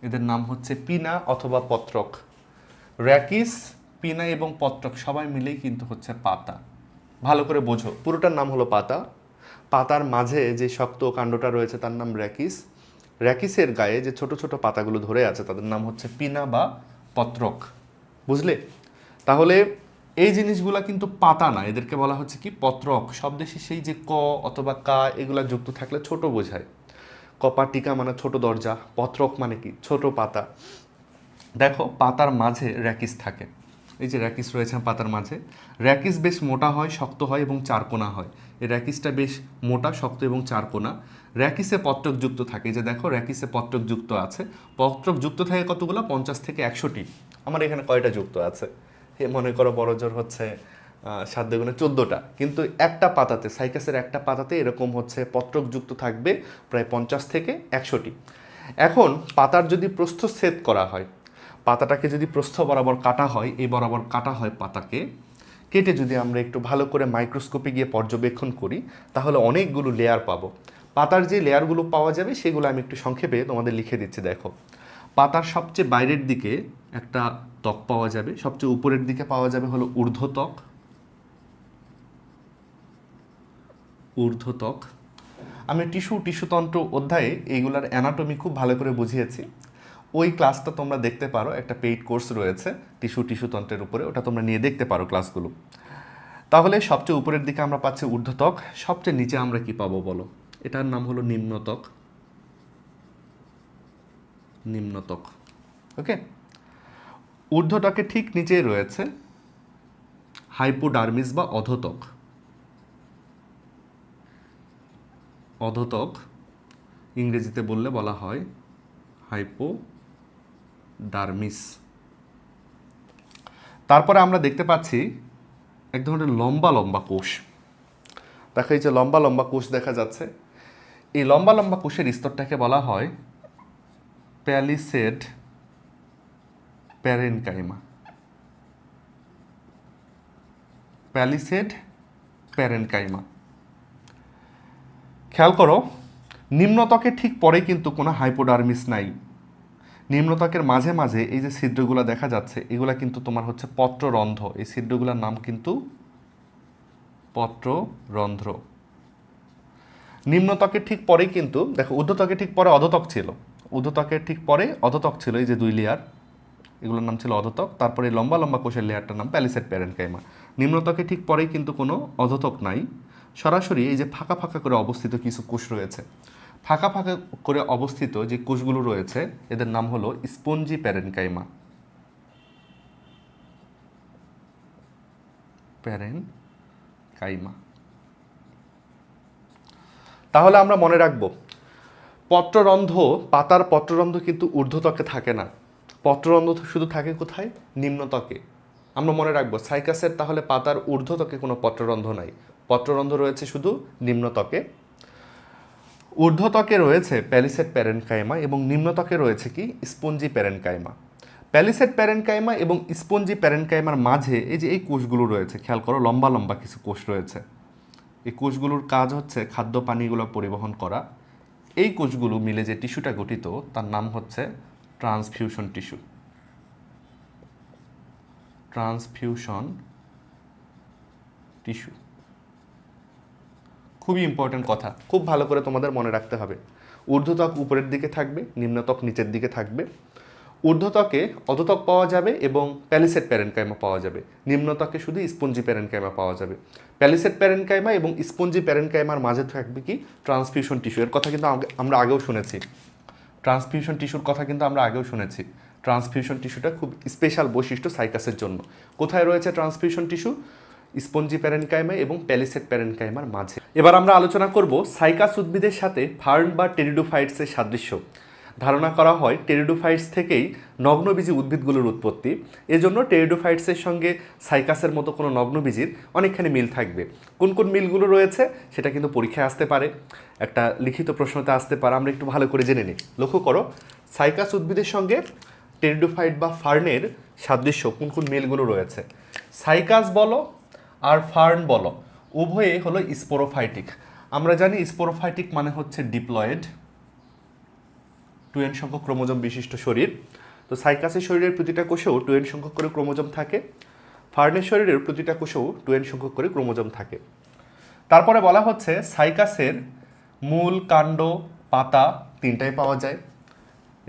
এদের নাম হচ্ছে পিনা অথবা পত্রক। র্যাকিস, পিনা এবং পত্রক সবাই মিলেই কিন্তু হচ্ছে পাতা। ভালো করে বোঝো, পুরোটার নাম হলো পাতা, পাতার মাঝে যে শক্ত কাণ্ডটা রয়েছে তার নাম র্যাকিস, র্যাকিসের গায়ে যে ছোট ছোট পাতাগুলো ধরে আছে তাদের নাম হচ্ছে পিনা বা পত্রক। বুঝলে? তাহলে এই জিনিসগুলা কিন্তু পাতা না, এদেরকে বলা হচ্ছে কি পত্রক। শব্দে সেই যে ক অথবা কা এগুলা যুক্ত থাকলে ছোট বোঝায়। কপাটিকা মানে ছোট দরজা, পত্রক মানে কি ছোট পাতা। দেখো পাতার মাঝে র্যাকিস থাকে, এই যে র্যাকিস রয়েছে পাতার মাঝে, র্যাকিস বেশ মোটা হয়, শক্ত হয় এবং চারকোনা হয়। এই র্যাকিসটা বেশ মোটা, শক্ত এবং চারকোনা। র্যাকিসে পত্রক যুক্ত থাকে, এই যে দেখো র্যাকিসে পত্রক যুক্ত আছে। পত্রক যুক্ত থাকে কতগুলো? 50 থেকে 100টি। আমার এখানে কয়টা যুক্ত আছে? মনে করো বড় জোর হচ্ছে 7 দুগুণে 14টা। কিন্তু একটা পাতাতে, সাইকাসের একটা পাতাতে এরকম হচ্ছে পত্রক যুক্ত থাকবে প্রায় 50 থেকে 100টি। এখন পাতার যদি প্রস্থচ্ছেদ করা হয়, পাতাটাকে যদি প্রস্থ বরাবর কাটা হয়, এই বরাবর কাটা হয় পাতাকে, কেটে যদি আমরা একটু ভালো করে মাইক্রোস্কোপে গিয়ে পর্যবেক্ষণ করি তাহলে অনেকগুলো লেয়ার পাবো। পাতার যে লেয়ারগুলো পাওয়া যাবে সেগুলো আমি একটু সংক্ষেপে তোমাদের লিখে দিচ্ছি। দেখো পাতার সবচেয়ে বাইরের দিকে একটা ত্বক পাওয়া যাবে, সবচেয়ে উপরের দিকে পাওয়া যাবে হলো ঊর্ধ্বত্বক। ঊর্ধ্বত্বক আমি টিস্যুতন্ত্র অধ্যায়ে এইগুলার অ্যানাটমি খুব ভালো করে বুঝিয়েছি, ওই ক্লাসটা তোমরা দেখতে পারো, একটা পেইড কোর্স রয়েছে টিস্যুতন্ত্রের উপরে, ওটা তোমরা নিয়ে দেখতে পারো ক্লাসগুলো। তাহলে সবচেয়ে উপরের দিকে আমরা পাচ্ছি ঊর্ধ্বত্বক, সবচেয়ে নিচে আমরা কি পাবো বলো? এটার নাম হলো নিম্নত্বক। নিম্নত্বক, ওকে। ঊর্ধ্বত্বকের ঠিক নিচেই রয়েছে হাইপোডার্মিস বা অধোত্বক। অধোত্বক ইংরেজিতে বললে বলা হয় হাইপোডার্মিস। তারপরে আমরা দেখতে পাচ্ছি এক ধরনের লম্বা লম্বা কোষ। দেখো এই যে লম্বা লম্বা কোষ দেখা যাচ্ছে, এই লম্বা লম্বা কোষের স্তরটাকে বলা হয় প্যালিসেড প্যারেনকাইমা। Palisade parenchyma. খেয়াল করো, নিম্নত্বকের ঠিক পরে কিন্তু কোনো হাইপোডার্মিস নাই। নিম্নত্বকের মাঝে মাঝে এই যে ছিদ্রগুলো দেখা যাচ্ছে, এগুলা কিন্তু তোমার হচ্ছে পত্ররন্ধ্র। এই ছিদ্রগুলোর নাম কিন্তু পত্ররন্ধ্র। নিম্নত্বকের ঠিক পরেই কিন্তু দেখো, ঊর্ধ্বত্বকের ঠিক পরে অধোত্বক ছিল। ঊর্ধ্বত্বকের ঠিক পরে অধোত্বক ছিল, এই যে 2 লেয়ার, এগুলোর নাম ছিল অধোত্বক। তারপরে লম্বা লম্বা কোষের লেয়ারটার নাম প্যালিসেড প্যারেনকাইমা। নিম্নত্বকের ঠিক পরেই কিন্তু কোনো অধোত্বক নাই, সরাসরি এই যে ফাঁকা ফাঁকা করে অবস্থিত কিছু কোষ রয়েছে। ফাঁকা ফাঁকা করে অবস্থিত যে কোষগুলো রয়েছে এদের নাম হলো স্পঞ্জি প্যারেনকাইমা। প্যারেনকাইমা। তাহলে আমরা মনে রাখবো, পত্ররন্ধ্র, পাতার পত্ররন্ধ্র কিন্তু ঊর্ধ্বত্বকে থাকে না। পত্ররন্ধ্র শুধু থাকে কোথায়? নিম্নত্বকে। আমরা মনে রাখবো সাইকাসের তাহলে পাতার ঊর্ধ্বত্বকে কোনো পত্ররন্ধ্র নাই, পত্ররন্ধ্র রয়েছে শুধু নিম্নত্বকে। ঊর্ধ্বত্বকে রয়েছে প্যালিসেড প্যারেনকাইমা এবং নিম্নত্বকে রয়েছে কি? Spongy parenchyma. প্যালিসেড প্যারেনকাইমা এবং স্পঞ্জি প্যারেনকাইমার মাঝে এই যে এই কোষগুলো রয়েছে, খেয়াল করো, লম্বা লম্বা কিছু কোষ রয়েছে। এই কোষগুলোর কাজ হচ্ছে খাদ্য পানিগুলো পরিবহন করা। এই কোষগুলো মিলে যে টিস্যুটা গঠিত তার নাম হচ্ছে ট্রান্সফিউশন টিস্যু। ট্রান্সফিউশন টিস্যু খুবই ইম্পর্টেন্ট কথা, খুব ভালো করে তোমাদের মনে রাখতে হবে। ঊর্ধ্বত্বক উপরের দিকে থাকবে, নিম্নত্বক নিচের দিকে থাকবে। ঊর্ধ্বত্বকে অধোত্বক পাওয়া যাবে এবং প্যালিসেড প্যারেনকাইমা পাওয়া যাবে। নিম্নত্বকে শুধু স্পঞ্জি প্যারেনকাইমা পাওয়া যাবে। প্যালিসেড প্যারেনকাইমা এবং স্পঞ্জি প্যারেনকাইমার মাঝে থাকবে কি? Transfusion tissue. এর কথা কিন্তু আমরা আগেও শুনেছি। ট্রান্সফিউশন টিস্যুর কথা কিন্তু আমরা আগেও শুনেছি। ট্রান্সফিউশন টিস্যুটা খুব স্পেশাল বৈশিষ্ট্য সাইকাসের জন্য। কোথায় রয়েছে ট্রান্সফিউশন টিস্যু? স্পঞ্জি প্যারেনকাইমা এবং প্যালিসেড প্যারেনকাইমার মাঝে। এবার আমরা আলোচনা করব সাইকাস উদ্ভিদের সাথে ফার্ন বা টেরিডোফাইটসের সাদৃশ্য। ধারণা করা হয় টেরিডোফাইটস থেকেই নগ্নবীজী উদ্ভিদগুলোর উৎপত্তি। এজন্য টেরিডোফাইটসের সঙ্গে সাইকাসের মতো কোনো নগ্নবীজির অনেকখানি মিল থাকবে। কোন কোন মিলগুলো রয়েছে সেটা কিন্তু পরীক্ষায় আসতে পারে, একটা লিখিত প্রশ্নতে আসতে পারে। আমরা একটু ভালো করে জেনে নিই। লক্ষ্য করো, সাইকাস উদ্ভিদের সঙ্গে টেরিডোফাইট বা ফার্নের সাদৃশ্য কোন কোন মিলগুলো রয়েছে। সাইকাস বলো আর ফার্ন বলো, উভয়ে হলো স্পোরোফাইটিক। আমরা জানি স্পোরোফাইটিক মানে হচ্ছে ডিপ্লয়েড, 2n সংখ্যক ক্রোমোজোম বিশিষ্ট শরীর। তো সাইকাসের শরীরের প্রতিটা কোষেও 2n সংখ্যক করে ক্রোমোজোম থাকে। ফার্নের শরীরের প্রতিটা কোষেও 2n সংখ্যক করে ক্রোমোজোম থাকে। তারপরে বলা হচ্ছে সাইকাসের মূল, কাণ্ড, পাতা তিনটাই পাওয়া যায়।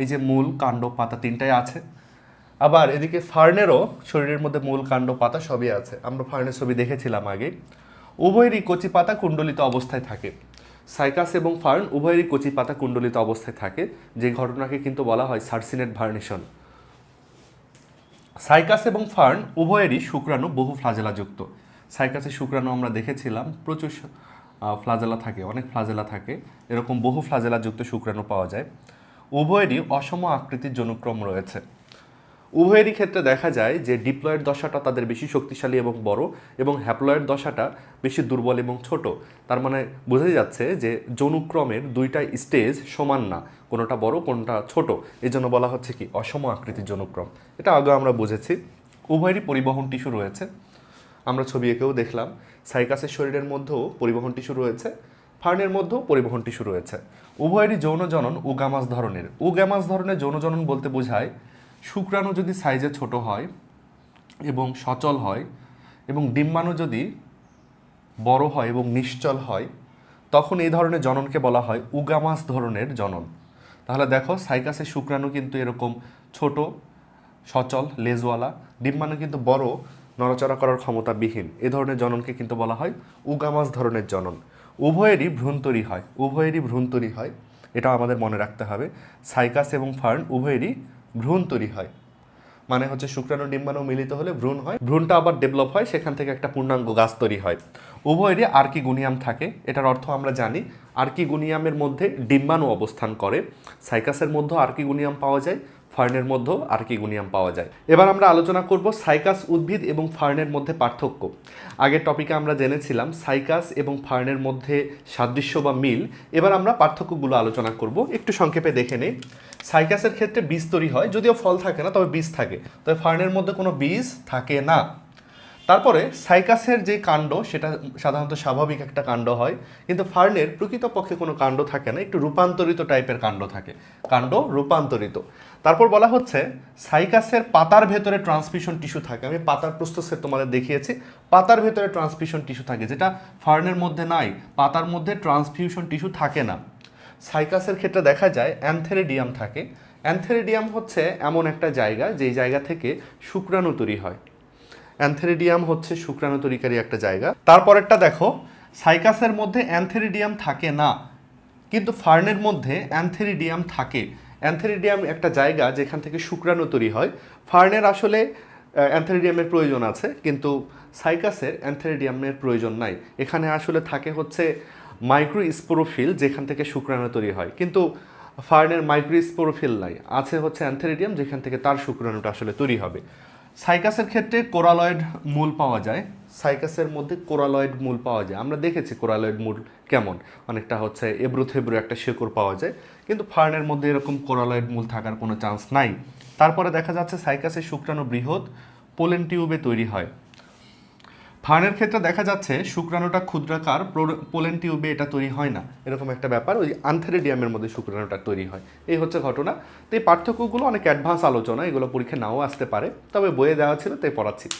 এই যে মূল, কাণ্ড, পাতা তিনটাই আছে। আবার এদিকে ফার্নেরও শরীরের মধ্যে মূল, কাণ্ড, পাতা সবই আছে। আমরা ফার্নের ছবি দেখেছিলাম আগে। উভয়েরই কচি পাতা কুণ্ডলিত অবস্থায় থাকে। সাইকাস এবং ফার্ন উভয়েরই কচি পাতা কুণ্ডলিত অবস্থায় থাকে, যে ঘটনাকে কিন্তু বলা হয় সার্সিনেট ভার্নিশন। সাইকাস এবং ফার্ন উভয়েরই শুক্রাণু বহু ফ্লাজেলাযুক্ত। সাইকাসের শুক্রাণু আমরা দেখেছিলাম প্রচুর ফ্লাজেলা থাকে, অনেক ফ্লাজেলা থাকে, এরকম বহু ফ্লাজেলাযুক্ত শুক্রাণু পাওয়া যায়। উভয়েরই অসম আকৃতির জনুক্রম রয়েছে। উভয়েরই ক্ষেত্রে দেখা যায় যে ডিপ্লয়েড দশাটা তাদের বেশি শক্তিশালী এবং বড়, এবং হ্যাপ্লয়েড দশাটা বেশি দুর্বল এবং ছোট। তার মানে বোঝাই যাচ্ছে যে যৌনুক্রমের দুইটা স্টেজ সমান না, কোনোটা বড় কোনোটা ছোট। এই জন্য বলা হচ্ছে কি অসম আকৃতির যৌনুক্রম। এটা আগে আমরা বুঝেছি। উভয়েরই পরিবহন টিস্যু রয়েছে। আমরা ছবি এঁকেও দেখলাম সাইকাসের শরীরের মধ্যেও পরিবহন টিস্যু রয়েছে, ফার্নের মধ্যেও পরিবহন টিস্যু রয়েছে। উভয়েরই যৌন জনন উগামাস ধরনের। উগামাস ধরনের যৌন জনন বলতে বোঝায় শুক্রাণু যদি সাইজে ছোট হয় এবং সচল হয়, এবং ডিম্বাণু যদি বড় হয় এবং নিশ্চল হয়, তখন এই ধরনের জননকে বলা হয় উগামাস ধরনের জনন। তাহলে দেখো সাইকাসের শুক্রাণু কিন্তু এরকম ছোট, সচল, লেজওয়ালা, ডিম্বাণু কিন্তু বড়, নড়াচড়া করার ক্ষমতাবিহীন। এ ধরনের জননকে কিন্তু বলা হয় উগামাস ধরনের জনন। উভয়েরই ভ্রূণতরী হয়, উভয়েরই ভ্রূণতরী হয়, এটাও আমাদের মনে রাখতে হবে। সাইকাস এবং ফার্ন উভয়েরই ভ্রূণতরী হয়, মানে হচ্ছে শুক্রাণু ডিম্বাণু মিলিত হলে ভ্রূণ হয়, ভ্রূণটা আবার ডেভেলপ হয়, সেখান থেকে একটা পূর্ণাঙ্গ গাছ তৈরি হয়। উভয়েরই আর্কিগোনিয়াম থাকে, এটার অর্থ আমরা জানি। আর্কিগোনিয়ামের মধ্যে ডিম্বাণু অবস্থান করে। সাইকাসের মধ্যেও আর্কিগোনিয়াম পাওয়া যায়, ফার্নের মধ্যেও আর্কিগোনিয়াম পাওয়া যায়। এবার আমরা আলোচনা করব সাইকাস উদ্ভিদ এবং ফার্নের মধ্যে পার্থক্য। আগের টপিকে আমরা জেনেছিলাম সাইকাস এবং ফার্নের মধ্যে সাদৃশ্য বা মিল। এবার আমরা পার্থক্যগুলো আলোচনা করব, একটু সংক্ষেপে দেখে নেই। সাইকাসের ক্ষেত্রে বীজ তৈরি হয়, যদিও ফল থাকে না, তবে বীজ থাকে। তবে ফার্নের মধ্যে কোনো বীজ থাকে না। তারপরে সাইকাসের যে কাণ্ড সেটা সাধারণত স্বাভাবিক একটা কাণ্ড হয়, কিন্তু ফার্নের প্রকৃতপক্ষে কোনো কাণ্ড থাকে না, একটু রূপান্তরিত টাইপের কাণ্ড থাকে, কাণ্ড রূপান্তরিত। তারপর বলা হচ্ছে সাইকাসের পাতার ভেতরে ট্রান্সমিশন টিস্যু থাকে। আমি পাতার প্রস্থচ্ছেদ তোমাদের দেখিয়েছি, পাতার ভেতরে ট্রান্সমিশন টিস্যু থাকে, যেটা ফার্নের মধ্যে নাই। পাতার মধ্যে ট্রান্সফিউশন টিস্যু থাকে না। সাইকাসের ক্ষেত্রে দেখা যায় অ্যানথেরিডিয়াম থাকে। অ্যানথেরিডিয়াম হচ্ছে এমন একটা জায়গা যেই জায়গা থেকে শুক্রাণু তৈরি হয়। অ্যানথেরিডিয়াম হচ্ছে শুক্রাণু তৈরিকারী একটা জায়গা। তারপরেরটা দেখো, সাইকাসের মধ্যে অ্যানথেরিডিয়াম থাকে না, কিন্তু ফার্নের মধ্যে অ্যানথেরিডিয়াম থাকে। অ্যানথেরিডিয়াম একটা জায়গা যেখান থেকে শুক্রাণু তৈরি হয়। ফার্নের আসলে অ্যানথেরিডিয়ামের প্রয়োজন আছে, কিন্তু সাইকাসের অ্যানথেরিডিয়ামের প্রয়োজন নাই। এখানে আসলে থাকে হচ্ছে মাইক্রোস্পোরোফিল, যেখান থেকে শুক্রাণু তৈরি হয়, কিন্তু ফার্নের মাইক্রোস্পোরোফিল নাই, আছে হচ্ছে অ্যানথেরিডিয়াম, যেখান থেকে তার শুক্রাণুটা আসলে তৈরি হবে। সাইকাসের ক্ষেত্রে কোরালয়েড মূল পাওয়া যায়। সাইকাসের মধ্যে কোরালয়েড মূল পাওয়া যায়, আমরা দেখেছি কোরালয়েড মূল কেমন, অনেকটা হচ্ছে এবড়ো থেবড়ো একটা শেকড় পাওয়া যায়, কিন্তু ফার্নের মধ্যে এরকম কোরালয়েড মূল থাকার কোনো চান্স নাই। তারপরে দেখা যাচ্ছে সাইকাসের শুক্রাণু বৃহৎ পোলেন টিউবে তৈরি হয়। ফার্নের ক্ষেত্রে দেখা যাচ্ছে শুক্রাণুটা ক্ষুদ্রাকার, পোলেন টিউবে এটা তৈরি হয় না, এরকম একটা ব্যাপার। ওই আনথেরিডিয়ামের মধ্যে শুক্রাণুটা তৈরি হয়, এই হচ্ছে ঘটনা। তো এই পার্থক্যগুলো অনেক অ্যাডভান্স আলোচনা, এগুলো পরীক্ষা নাও আসতে পারে, তবে বইয়ে দেওয়া ছিল তাই পড়াচ্ছি।